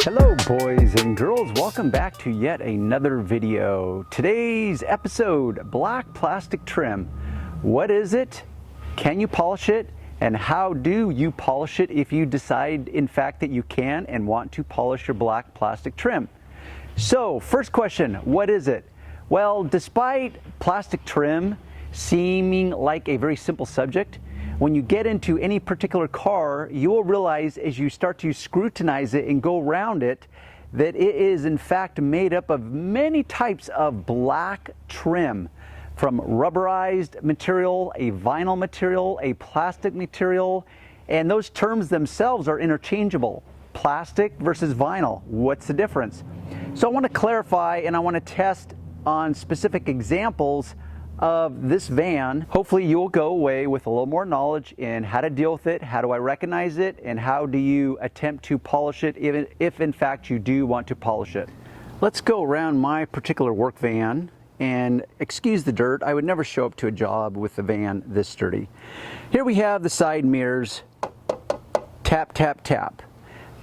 Hello boys and girls, welcome back to yet another video. Today's episode, black plastic trim. What is it? Can you polish it? And how do you polish it if you decide in fact that you can and want to polish your black plastic trim? So first question, what is it? Well, despite plastic trim seeming like a very simple subject, when you get into any particular car, you will realize as you start to scrutinize it and go around it that it is in fact made up of many types of black trim, from rubberized material, a vinyl material, a plastic material, and those terms themselves are interchangeable. Plastic versus vinyl, what's the difference? So I want to clarify and I want to test on specific examples of this van. Hopefully you'll go away with a little more knowledge in how to deal with it, how do I recognize it, and how do you attempt to polish it if in fact you do want to polish it. Let's go around my particular work van, and excuse the dirt, I would never show up to a job with the van this sturdy. Here we have the side mirrors, tap, tap, tap.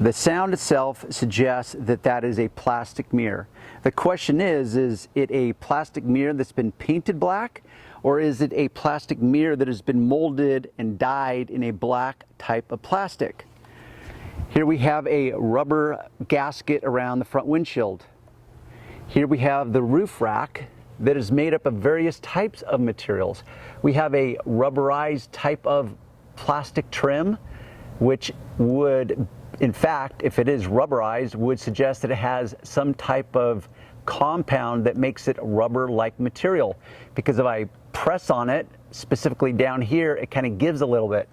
The sound itself suggests that that is a plastic mirror. The question is it a plastic mirror that's been painted black, or is it a plastic mirror that has been molded and dyed in a black type of plastic? Here we have a rubber gasket around the front windshield. Here we have the roof rack that is made up of various types of materials. We have a rubberized type of plastic trim, which would, in fact, if it is rubberized, would suggest that it has some type of compound that makes it rubber-like material. Because if I press on it, specifically down here, it kind of gives a little bit.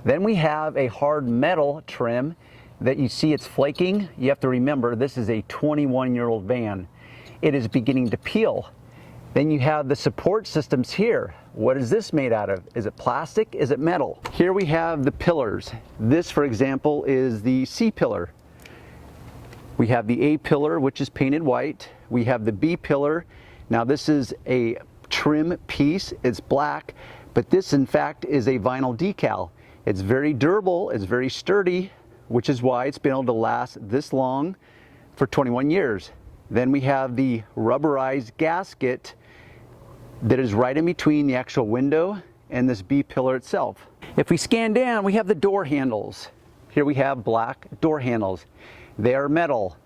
Then we have a hard metal trim that you see it's flaking. You have to remember, this is a 21-year-old van. It is beginning to peel. Then you have the support systems here. What is this made out of? Is it plastic? Is it metal? Here we have the pillars. This, for example, is the C pillar. We have the A pillar, which is painted white. We have the B pillar. Now this is a trim piece. It's black, but this in fact is a vinyl decal. It's very durable, it's very sturdy, which is why it's been able to last this long for 21 years. Then we have the rubberized gasket that is right in between the actual window and this B pillar itself. If we scan down, we have the door handles. Here we have black door handles. They are metal.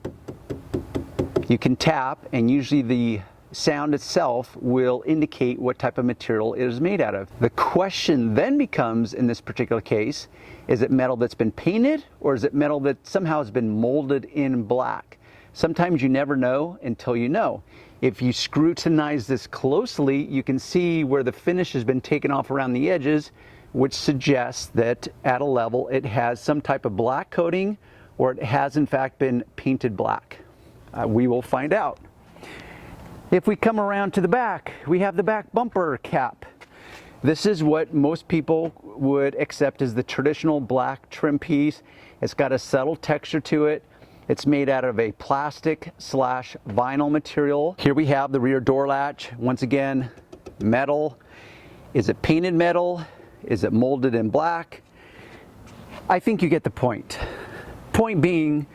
You can tap, and usually the sound itself will indicate what type of material it is made out of. The question then becomes, in this particular case, is it metal that's been painted, or is it metal that somehow has been molded in black? Sometimes you never know until you know. If you scrutinize this closely, you can see where the finish has been taken off around the edges, which suggests that at a level it has some type of black coating, or it has in fact been painted black. We will find out. If we come around to the back, we have the back bumper cap. This is what most people would accept as the traditional black trim piece. It's got a subtle texture to it. It's made out of a plastic / vinyl material. Here we have the rear door latch. Once again, metal. Is it painted metal? Is it molded in black? I think you get the point. Point being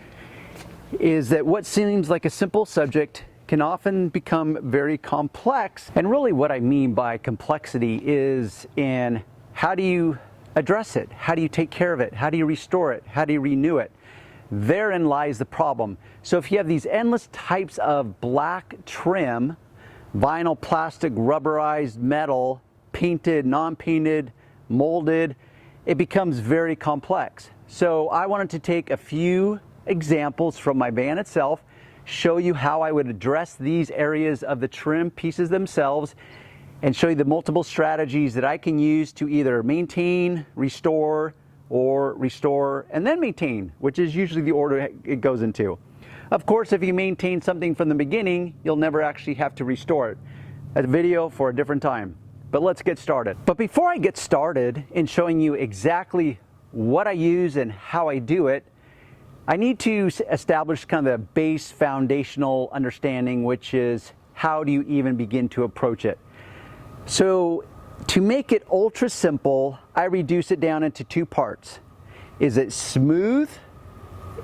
is that what seems like a simple subject can often become very complex. And really what I mean by complexity is in how do you address it? How do you take care of it? How do you restore it? How do you renew it? Therein lies the problem. So if you have these endless types of black trim, vinyl, plastic, rubberized, metal, painted, non-painted, molded, it becomes very complex. So I wanted to take a few examples from my van itself, show you how I would address these areas of the trim pieces themselves, and show you the multiple strategies that I can use to either maintain, restore, or restore and then maintain, which is usually the order it goes into. Of course, if you maintain something from the beginning, you'll never actually have to restore it. That's a video for a different time, but let's get started. But before I get started in showing you exactly what I use and how I do it, I need to establish kind of the base foundational understanding, which is how do you even begin to approach it. So to make it ultra simple, I reduce it down into two parts. Is it smooth,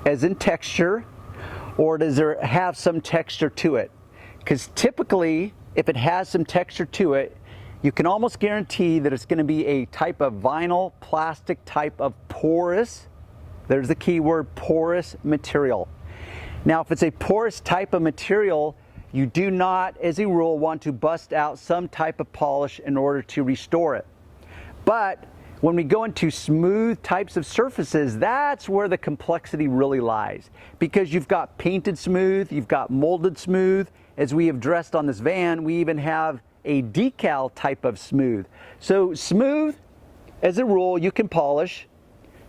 as in texture, or does it have some texture to it? Because typically, if it has some texture to it, you can almost guarantee that it's going to be a type of vinyl plastic type of porous, there's the key word, porous material. Now, if it's a porous type of material, you do not, as a rule, want to bust out some type of polish in order to restore it. But when we go into smooth types of surfaces, that's where the complexity really lies. Because you've got painted smooth, you've got molded smooth. As we have dressed on this van, we even have a decal type of smooth. So smooth, as a rule, you can polish.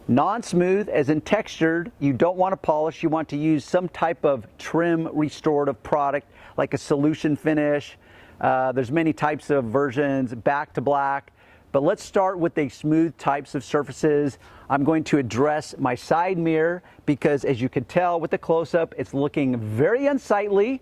Non-smooth, as in textured, you don't want to polish. You want to use some type of trim restorative product, like a solution finish. There's many types of versions, back to black. But let's start with the smooth types of surfaces. I'm going to address my side mirror because, as you can tell with the close-up, it's looking very unsightly,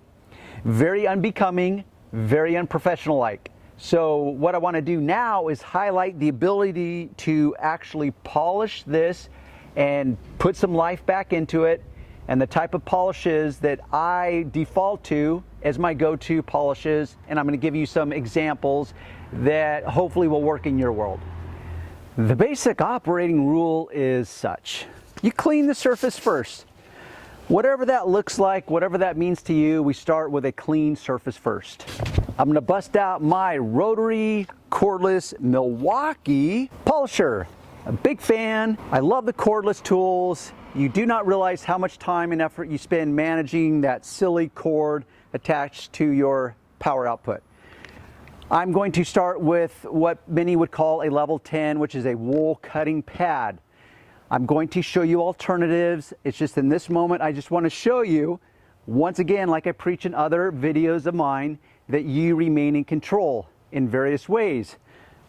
very unbecoming, very unprofessional-like. So what I want to do now is highlight the ability to actually polish this and put some life back into it, and the type of polishes that I default to as my go-to polishes, and I'm going to give you some examples that hopefully will work in your world. The basic operating rule is such: you clean the surface first. Whatever that looks like, whatever that means to you, we start with a clean surface first. I'm going to bust out my rotary cordless Milwaukee polisher. A big fan. I love the cordless tools. You do not realize how much time and effort you spend managing that silly cord attached to your power output. I'm going to start with what many would call a level 10, which is a wool cutting pad. I'm going to show you alternatives. It's just in this moment, I just want to show you, once again, like I preach in other videos of mine, that you remain in control in various ways.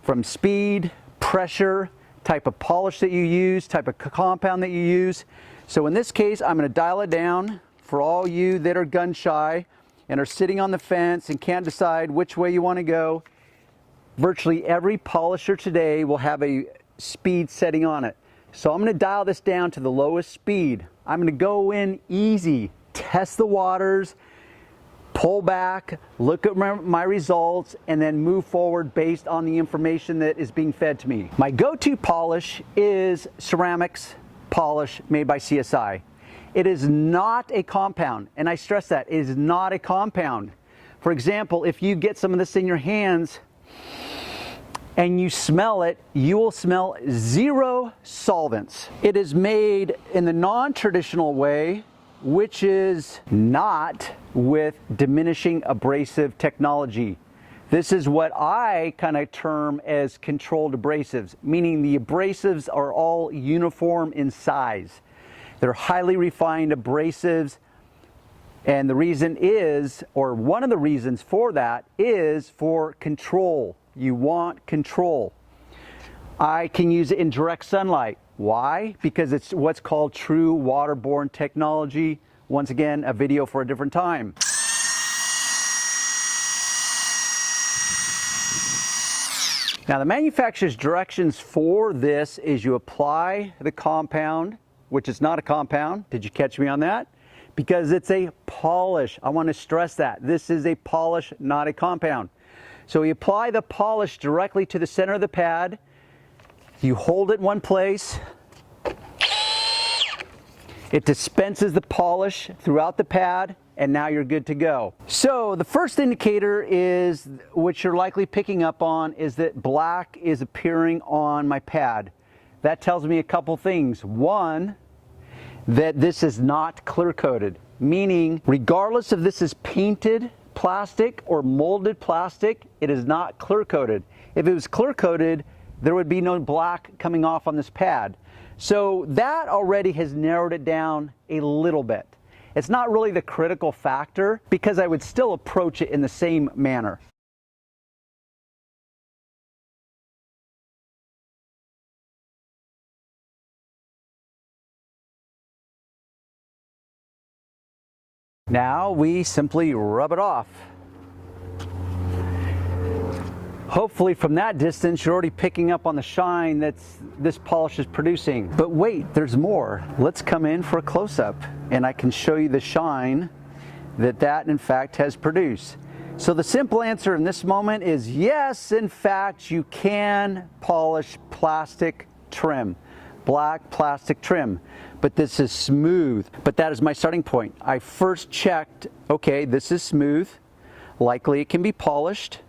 From speed, pressure, type of polish that you use, type of compound that you use. So in this case, I'm going to dial it down for all you that are gun shy and are sitting on the fence and can't decide which way you want to go. Virtually every polisher today will have a speed setting on it. So I'm going to dial this down to the lowest speed. I'm going to go in easy, test the waters, pull back, look at my results, and then move forward based on the information that is being fed to me. My go-to polish is ceramics polish made by CSI. It is not a compound, and I stress that, it is not a compound. For example, if you get some of this in your hands and you smell it, you will smell zero solvents. It is made in the non-traditional way, which is not with diminishing abrasive technology. This is what I kind of term as controlled abrasives, meaning the abrasives are all uniform in size. They're highly refined abrasives, and the reason is, or one of the reasons for that, is for control. You want control. I can use it in direct sunlight. Why? Because it's what's called true waterborne technology. Once again, a video for a different time. Now, the manufacturer's directions for this is you apply the compound, which is not a compound. Did you catch me on that? Because it's a polish. I want to stress that. This is a polish, not a compound. So we apply the polish directly to the center of the pad. You hold it in one place. It dispenses the polish throughout the pad, and now you're good to go. So the first indicator is, which you're likely picking up on, is that black is appearing on my pad. That tells me a couple things. One, that this is not clear coated, meaning regardless if this is painted plastic or molded plastic, it is not clear coated. If it was clear coated, there would be no black coming off on this pad. So that already has narrowed it down a little bit. It's not really the critical factor because I would still approach it in the same manner. Now we simply rub it off. Hopefully from that distance you're already picking up on the shine that this polish is producing. But wait, there's more. Let's come in for a close-up and I can show you the shine that in fact has produced. So the simple answer in this moment is yes, in fact, you can polish plastic trim, black plastic trim, but this is smooth. But that is my starting point. I first checked, okay, this is smooth, likely it can be polished.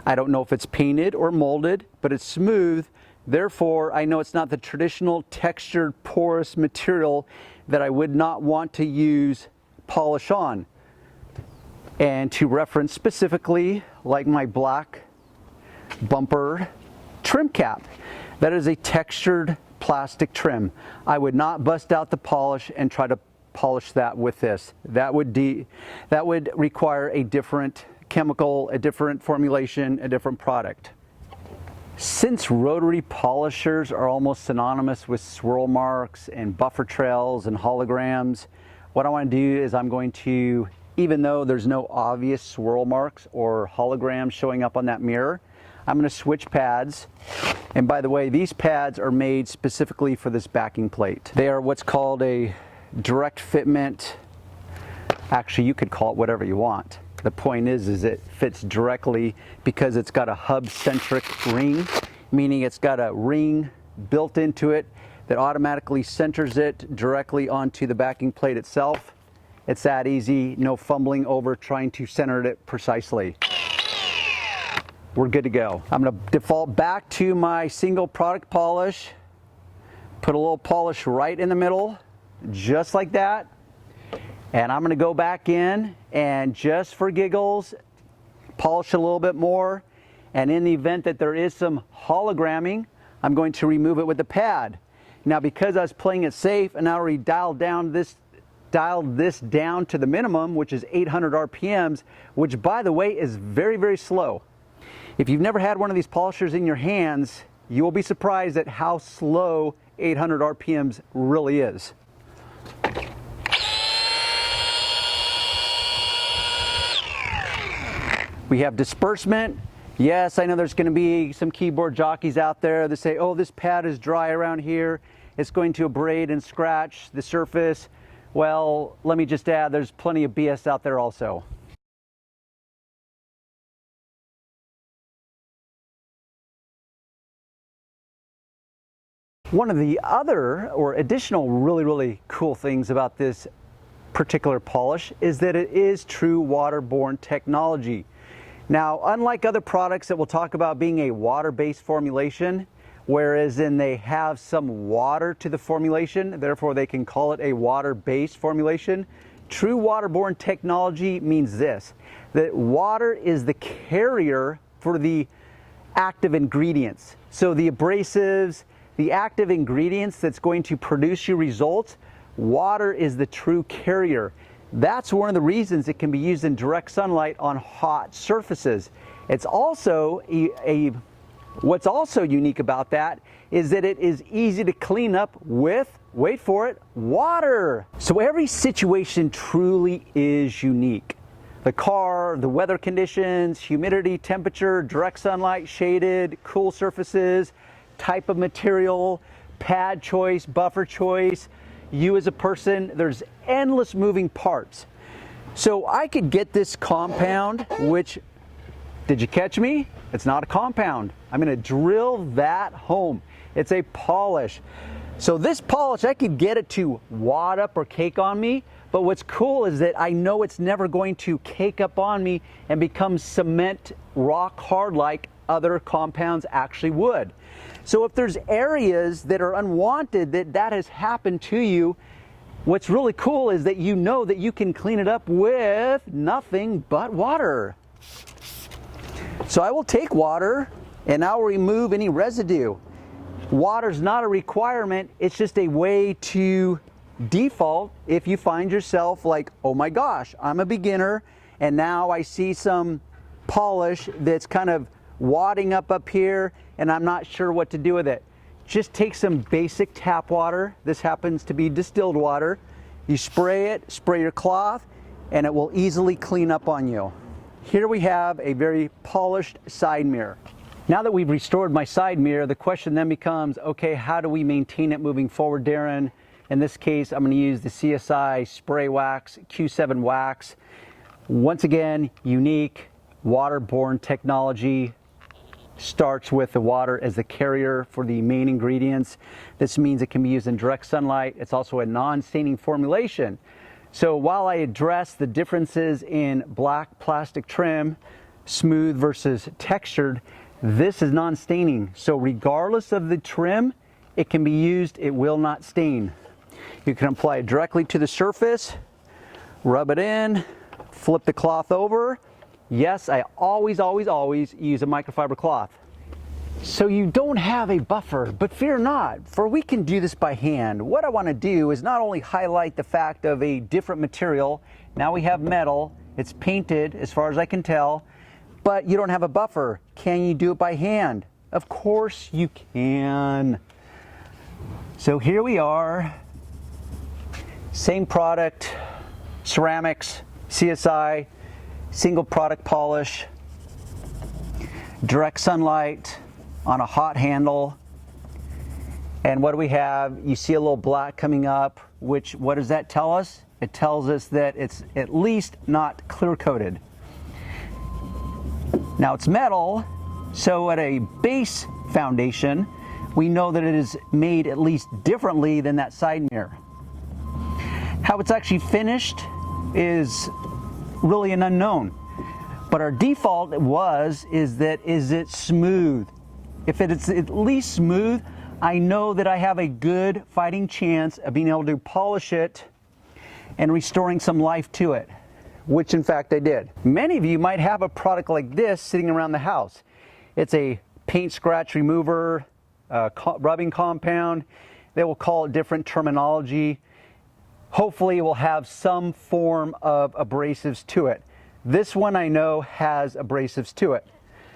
I don't know if it's painted or molded, but it's smooth. Therefore, I know it's not the traditional textured porous material that I would not want to use polish on. And to reference specifically, like my black bumper trim cap, that is a textured plastic trim. I would not bust out the polish and try to polish that with this. That would require a different chemical, a different formulation, a different product. Since rotary polishers are almost synonymous with swirl marks and buffer trails and holograms, what I want to do is I'm going to, even though there's no obvious swirl marks or holograms showing up on that mirror, I'm going to switch pads. And by the way, these pads are made specifically for this backing plate. They are what's called a direct fitment. Actually, you could call it whatever you want. The point is it fits directly because it's got a hub-centric ring, meaning it's got a ring built into it that automatically centers it directly onto the backing plate itself. It's that easy, no fumbling over trying to center it precisely. We're good to go. I'm going to default back to my single product polish, put a little polish right in the middle, just like that. And I'm going to go back in and just for giggles, polish a little bit more. And in the event that there is some hologramming, I'm going to remove it with the pad. Now, because I was playing it safe and I already dialed this down to the minimum, which is 800 RPMs, which by the way is very, very slow. If you've never had one of these polishers in your hands, you will be surprised at how slow 800 RPMs really is. We have disbursement. Yes, I know there's going to be some keyboard jockeys out there that say, oh, this pad is dry around here. It's going to abrade and scratch the surface. Well, let me just add, there's plenty of BS out there also. One of the other or additional really cool things about this particular polish is that it is true waterborne technology. Now, unlike other products that we'll talk about being a water-based formulation, whereas they have some water to the formulation, therefore they can call it a water-based formulation, true waterborne technology means this, that water is the carrier for the active ingredients. So the abrasives, the active ingredients that's going to produce your results, water is the true carrier. That's one of the reasons it can be used in direct sunlight on hot surfaces. It's also what's also unique about that is that it is easy to clean up with, wait for it, water. So every situation truly is unique. The car, the weather conditions, humidity, temperature, direct sunlight, shaded, cool surfaces, type of material, pad choice, buffer choice, you as a person, there's endless moving parts. So I could get this compound, which, did you catch me? It's not a compound. I'm going to drill that home. It's a polish. So this polish, I could get it to wad up or cake on me, but what's cool is that I know it's never going to cake up on me and become cement rock hard like other compounds actually would. So if there's areas that are unwanted that has happened to you, what's really cool is that you know that you can clean it up with nothing but water. So I will take water and I'll remove any residue. Water's not a requirement, it's just a way to default if you find yourself like, oh my gosh, I'm a beginner and now I see some polish that's kind of wadding up here and I'm not sure what to do with it. Just take some basic tap water. This happens to be distilled water. You spray it, spray your cloth, and it will easily clean up on you. Here we have a very polished side mirror. Now that we've restored my side mirror, the question then becomes, okay, how do we maintain it moving forward, Darren? In this case, I'm going to use the CSI Spray Wax Q7 Wax. Once again, unique, waterborne technology. Starts with the water as the carrier for the main ingredients. This means it can be used in direct sunlight. It's also a non-staining formulation. So while I address the differences in black plastic trim, smooth versus textured, this is non-staining. So regardless of the trim, it can be used, it will not stain. You can apply it directly to the surface, rub it in, flip the cloth over. Yes, I always use a microfiber cloth. So you don't have a buffer, but fear not, for we can do this by hand. What I want to do is not only highlight the fact of a different material, now we have metal, it's painted as far as I can tell, but you don't have a buffer. Can you do it by hand? Of course you can. So here we are, same product, ceramics, CSI, single product polish, direct sunlight on a hot handle. And what do we have? You see a little black coming up, which, what does that tell us? It tells us that it's at least not clear coated. Now it's metal, so at a base foundation, we know that it is made at least differently than that side mirror. How it's actually finished is really an unknown. But our default is it smooth? If it's at least smooth, I know that I have a good fighting chance of being able to polish it and restoring some life to it, which in fact I did. Many of you might have a product like this sitting around the house. It's a paint scratch remover, rubbing compound. They will call it different terminology. Hopefully it will have some form of abrasives to it. This one I know has abrasives to it.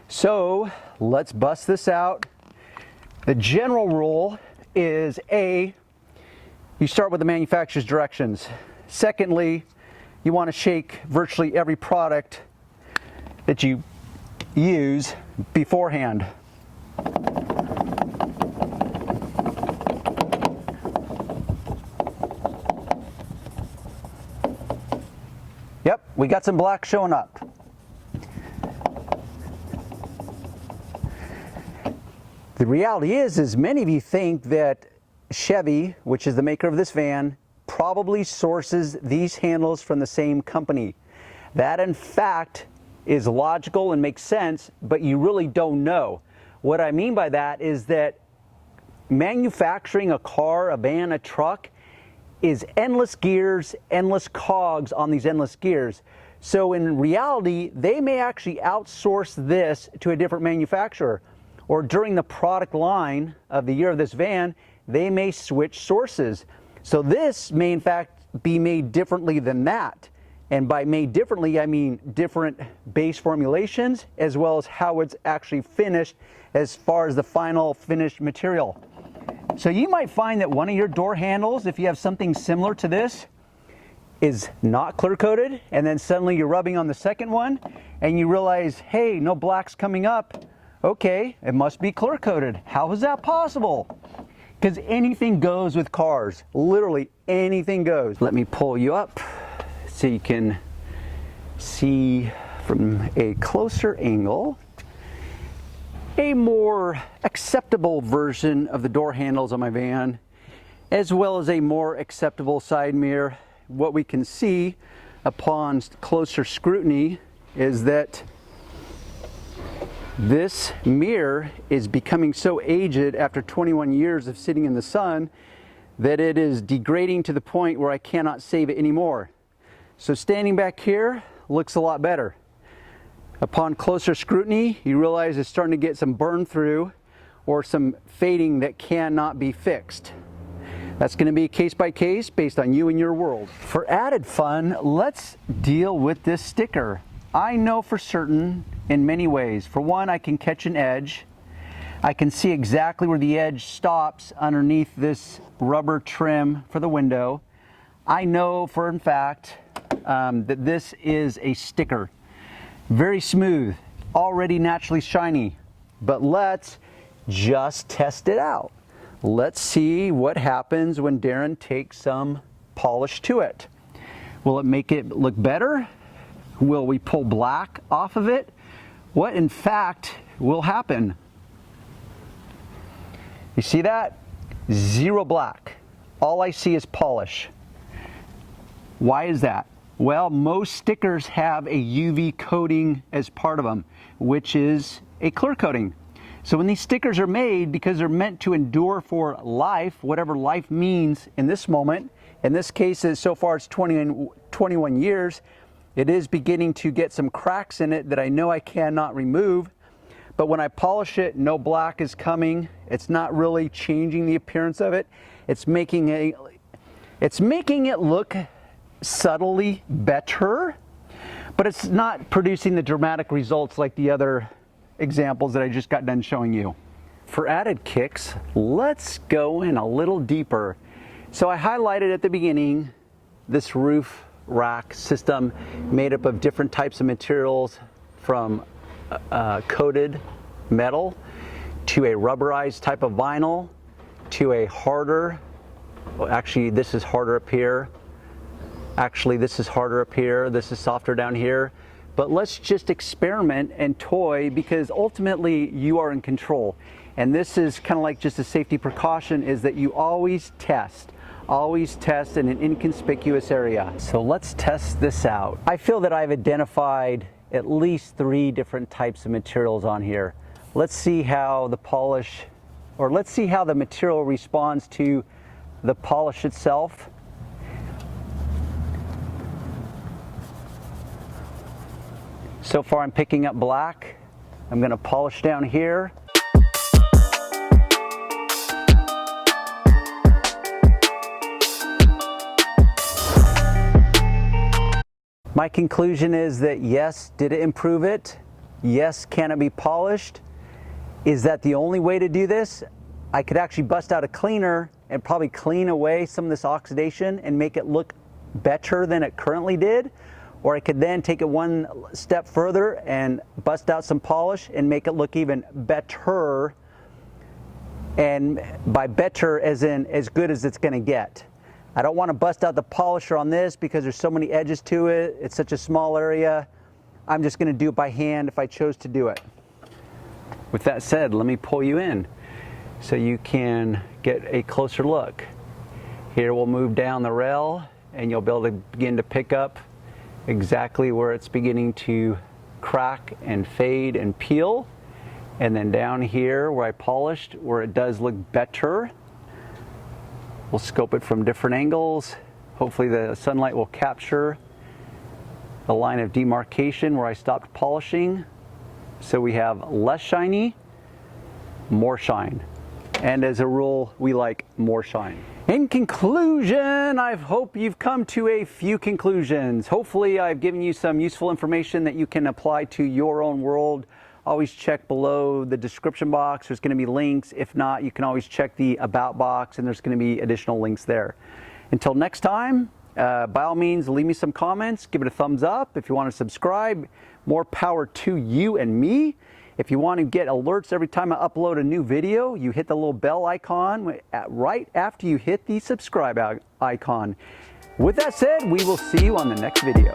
So let's bust this out. The general rule is A, you start with the manufacturer's directions. Secondly, you want to shake virtually every product that you use beforehand. Yep, we got some black showing up. The reality is many of you think that Chevy, which is the maker of this van, probably sources these handles from the same company. That in fact is logical and makes sense, but you really don't know. What I mean by that is that manufacturing a car, a van, a truck is endless gears, endless cogs on these endless gears. So in reality, they may actually outsource this to a different manufacturer, or during the product line of the year of this van, they may switch sources. So this may in fact be made differently than that. And by made differently, I mean different base formulations as well as how it's actually finished as far as the final finished material. So you might find that one of your door handles, if you have something similar to this, is not clear coated, and then suddenly you're rubbing on the second one and you realize, hey, no black's coming up. Okay, it must be clear coated. How is that possible? Because anything goes with cars. Literally anything goes. Let me pull you up so you can see from a closer angle a more acceptable version of the door handles on my van, as well as a more acceptable side mirror. What we can see upon closer scrutiny is that this mirror is becoming so aged after 21 years of sitting in the sun that it is degrading to the point where I cannot save it anymore. So standing back here looks a lot better. Upon closer scrutiny, you realize it's starting to get some burn through or some fading that cannot be fixed. That's going to be case by case based on you and your world. For added fun, let's deal with this sticker. I know for certain in many ways. For one, I can catch an edge. I can see exactly where the edge stops underneath this rubber trim for the window. I know for a fact that this is a sticker. Very smooth, already naturally shiny, but let's just test it out. Let's see what happens when Darren takes some polish to it. Will it make it look better? Will we pull black off of it? What in fact will happen? You see that? Zero black. All I see is polish. Why is that? Well, most stickers have a UV coating as part of them, which is a clear coating. So when these stickers are made, because they're meant to endure for life, whatever life means in this moment, in this case, so far it's 21 years, it is beginning to get some cracks in it that I know I cannot remove. But when I polish it, no black is coming. It's not really changing the appearance of it. It's making it look subtly better, but it's not producing the dramatic results like the other examples that I just got done showing you. For added kicks, let's go in a little deeper. So I highlighted at the beginning this roof rack system made up of different types of materials, from coated metal to a rubberized type of vinyl to a harder, well, actually this is harder up here, actually this is harder up here, this is softer down here. But let's just experiment and toy, because ultimately you are in control. And this is kind of like just a safety precaution, is that you always test in an inconspicuous area. So let's test this out. I feel that I've identified at least 3 different types of materials on here. Let's see how the polish, or let's see how the material responds to the polish itself. So far I'm picking up black. I'm going to polish down here. My conclusion is that yes, did it improve it? Yes, can it be polished? Is that the only way to do this? I could actually bust out a cleaner and probably clean away some of this oxidation and make it look better than it currently did. Or I could then take it one step further and bust out some polish and make it look even better. And by better, as in as good as it's going to get. I don't want to bust out the polisher on this because there's so many edges to it. It's such a small area. I'm just going to do it by hand if I chose to do it. With that said, let me pull you in so you can get a closer look. Here we'll move down the rail and you'll be able to begin to pick up exactly where it's beginning to crack and fade and peel. And then down here where I polished, where it does look better, we'll scope it from different angles. Hopefully the sunlight will capture the line of demarcation where I stopped polishing. So we have less shiny, more shine. And as a rule, we like more shine. In conclusion, I hope you've come to a few conclusions. Hopefully I've given you some useful information that you can apply to your own world. Always check below the description box. There's going to be links. If not, you can always check the about box and there's going to be additional links there. Until next time, by all means, leave me some comments. Give it a thumbs up. If you want to subscribe, more power to you and me. If you want to get alerts every time I upload a new video, you hit the little bell icon right after you hit the subscribe icon. With that said, we will see you on the next video.